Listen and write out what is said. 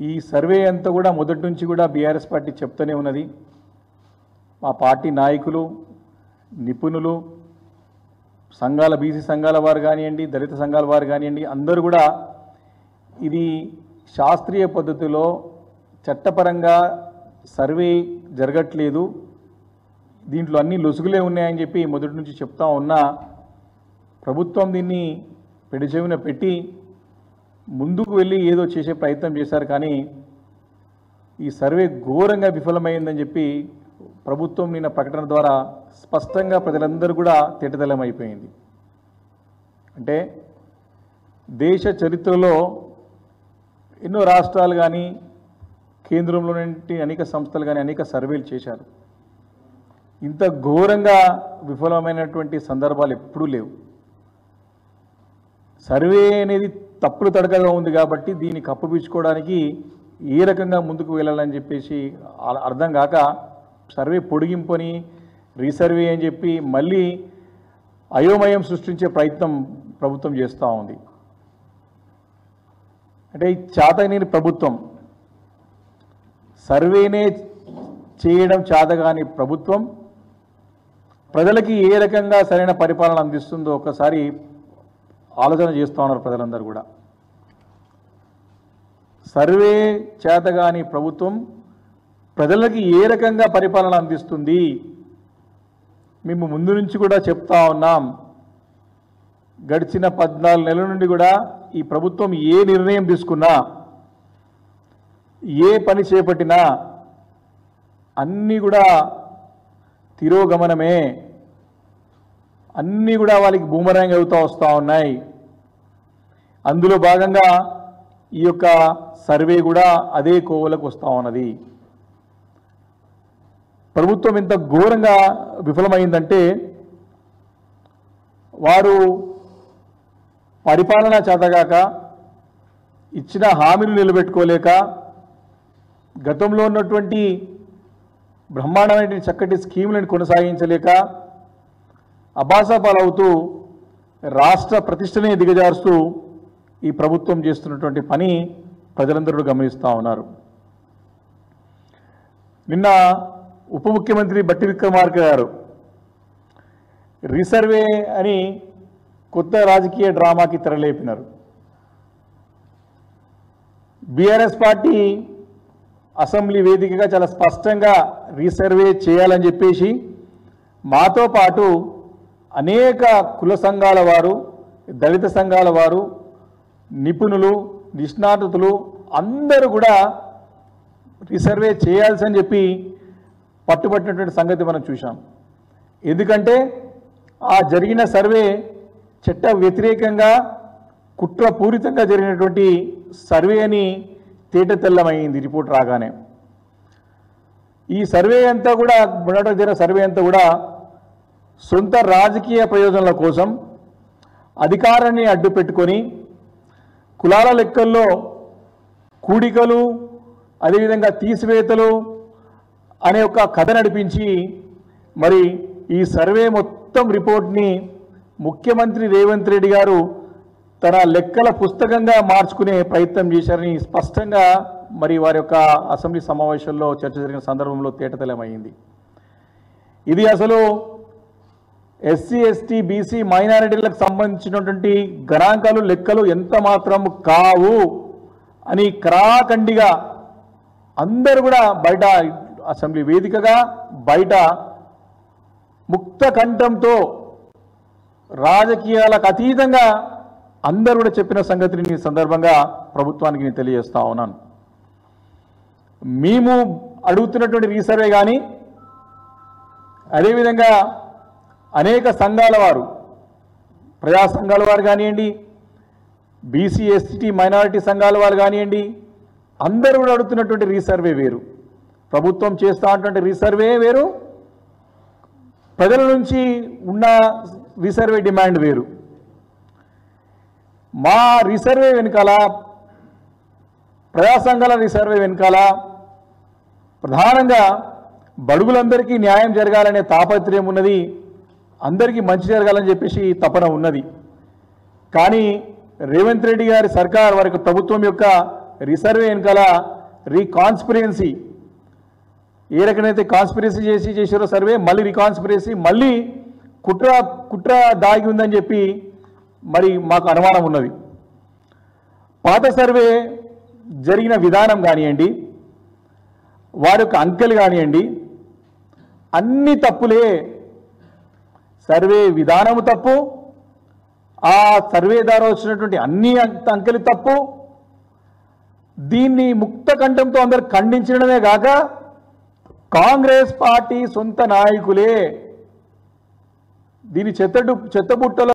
ఈ సర్వే అంతా కూడా మొదటి నుంచి కూడా బీఆర్ఎస్ పార్టీ చెప్తూనే ఉన్నది. మా పార్టీ నాయకులు, నిపుణులు, సంఘాల బీసీ సంఘాల వారు కానివ్వండి, దళిత సంఘాల వారు కానివ్వండి, అందరూ కూడా ఇది శాస్త్రీయ పద్ధతిలో చట్టపరంగా సర్వే జరగట్లేదు, దీంట్లో అన్ని లొసుగులే ఉన్నాయని చెప్పి మొదటి నుంచి చెప్తా ఉన్నా ప్రభుత్వం దీన్ని పెడిచెవిన పెట్టి ముందుకు వెళ్ళి ఏదో చేసే ప్రయత్నం చేశారు. కానీ ఈ సర్వే ఘోరంగా విఫలమైందని చెప్పి ప్రభుత్వం నిన్న ప్రకటన ద్వారా స్పష్టంగా ప్రజలందరూ కూడా తేటతెల్లమైపోయింది. అంటే దేశ చరిత్రలో ఎన్నో రాష్ట్రాలు కానీ కేంద్రంలోని అనేక సంస్థలు కానీ అనేక సర్వేలు చేశారు. ఇంత ఘోరంగా విఫలమైనటువంటి సందర్భాలు ఎప్పుడూ లేవు. సర్వే అనేది తప్పులు తడకగా ఉంది కాబట్టి దీన్ని కప్పుపించుకోవడానికి ఏ రకంగా ముందుకు వెళ్ళాలని చెప్పేసి అర్థం కాక సర్వే పొడిగింపుని రీసర్వే అని చెప్పి మళ్ళీ అయోమయం సృష్టించే ప్రయత్నం ప్రభుత్వం చేస్తూ ఉంది. అంటే ఈ చేతగాని ప్రభుత్వం, సర్వేనే చేయడం చేతగాని ప్రభుత్వం ప్రజలకి ఏ రకంగా సరైన పరిపాలన అందిస్తుందో ఒకసారి ఆలోచన చేస్తూ ఉన్నారు ప్రజలందరూ కూడా. సర్వే చేతగాని ప్రభుత్వం ప్రజలకి ఏ రకంగా పరిపాలన అందిస్తుంది మేము ముందు నుంచి కూడా చెప్తా ఉన్నాం. గడిచిన 14 నెలల నుండి కూడా ఈ ప్రభుత్వం ఏ నిర్ణయం తీసుకున్నా, ఏ పని చేపట్టినా అన్నీ కూడా తిరోగమనమే, అన్నీ కూడా వాళ్ళకి బూమరాంగ్ అవుతూ వస్తూ ఉన్నాయి. అందులో భాగంగా ఈ యొక్క సర్వే కూడా అదే కోవలకు వస్తూ ఉన్నది. ప్రభుత్వం ఎంత ఘోరంగా విఫలమైందంటే వారు పరిపాలన చేతగాక, ఇచ్చిన హామీలు నిలబెట్టుకోలేక, గతంలో ఉన్నటువంటి బ్రహ్మాండమైన చక్కటి స్కీములను కొనసాగించలేక అబాసపాలవుతూ రాష్ట్ర ప్రతిష్టనే దిగజారుస్తూ ఈ ప్రభుత్వం చేస్తున్నటువంటి పని ప్రజలందరూ గమనిస్తూ ఉన్నారు. నిన్న ఉప ముఖ్యమంత్రి బట్టి విక్రమార్క గారు రీసర్వే అని కొత్త రాజకీయ డ్రామాకి తెరలేపినారు. బీఆర్ఎస్ పార్టీ అసెంబ్లీ వేదికగా చాలా స్పష్టంగా రీసర్వే చేయాలని చెప్పేసి మాతో పాటు అనేక కుల సంఘాల వారు, దళిత సంఘాల వారు, నిపుణులు, నిష్ణాతులు అందరూ కూడా రీసర్వే చేయాల్సని చెప్పి పట్టుబట్టినటువంటి సంగతి మనం చూసాం. ఎందుకంటే ఆ జరిగిన సర్వే చట్ట వ్యతిరేకంగా కుట్రపూరితంగా జరిగినటువంటి సర్వే అని తేటతెల్లమైంది రిపోర్ట్ రాగానే. ఈ సర్వే అంతా కూడా మొదట జరిగిన సర్వే అంతా కూడా సొంత రాజకీయ ప్రయోజనాల కోసం అధికారాన్ని అడ్డు పెట్టుకొని కులాల లెక్కల్లో కూడికలు, అదేవిధంగా తీసివేతలు అనే ఒక కథ నడిపించి మరి ఈ సర్వే మొత్తం రిపోర్ట్ని ముఖ్యమంత్రి రేవంత్ రెడ్డి గారు తన లెక్కల పుస్తకంగా మార్చుకునే ప్రయత్నం చేశారని స్పష్టంగా మరి వారి యొక్క అసెంబ్లీ సమావేశంలో చర్చ జరిగిన సందర్భంలో తేటతెల్లమైంది. ఇది అసలు ఎస్సీ, ఎస్టీ, బీసీ, మైనారిటీలకు సంబంధించినటువంటి గణాంకాలు, లెక్కలు ఎంత మాత్రం కావు అని కరాఖండిగా అందరూ కూడా బయట అసెంబ్లీ వేదికగా బయట ముక్త కంఠంతో రాజకీయాలకు అతీతంగా అందరూ కూడా చెప్పిన సంగతిని ఈ సందర్భంగా ప్రభుత్వానికి నేను తెలియజేస్తా ఉన్నాను. మేము అడుగుతున్నటువంటి రీసర్వే కానీ, అదేవిధంగా అనేక సంఘాల వారు, ప్రజా సంఘాల వారు కానివ్వండి, బీసీ, ఎస్టీ, మైనారిటీ సంఘాల వారు కానివ్వండి, అందరూ కూడా అడుగుతున్నటువంటి రీసర్వే వేరు, ప్రభుత్వం చేస్తూ ఉన్నటువంటి రీసర్వే వేరు, ప్రజల నుంచి ఉన్న రీసర్వే డిమాండ్ వేరు. మా రీసర్వే వెనకాల, ప్రజా సంఘాల రీసర్వే వెనకాల ప్రధానంగా బడుగులందరికీ న్యాయం జరగాలనే తాపత్రయం ఉన్నది, అందరికీ మంచి జరగాలని చెప్పేసి తపన ఉన్నది. కానీ రేవంత్ రెడ్డి గారి సర్కార్, వారి ప్రభుత్వం యొక్క రీసర్వే వెనకాల రీకాన్స్పిరెన్సీ ఏ రకమైతే కాన్స్పిరసీ చేసారో సర్వే మళ్ళీ రీకాన్స్పిరసీ మళ్ళీ కుట్ర దాగి ఉందని చెప్పి మరి మాకు అనుమానం ఉన్నది. పాత సర్వే జరిగిన విధానం కానివ్వండి, వారి యొక్క అంకెలు కానివ్వండి, అన్ని తప్పులే. సర్వే విధానము తప్పు, ఆ సర్వే ద్వారా వచ్చినటువంటి అన్ని అంకెలు తప్పు. దీన్ని ముక్త కంఠంతో అందరు ఖండించడమే కాక కాంగ్రెస్ పార్టీ సొంత నాయకులే దీని చెత్తబుట్టలో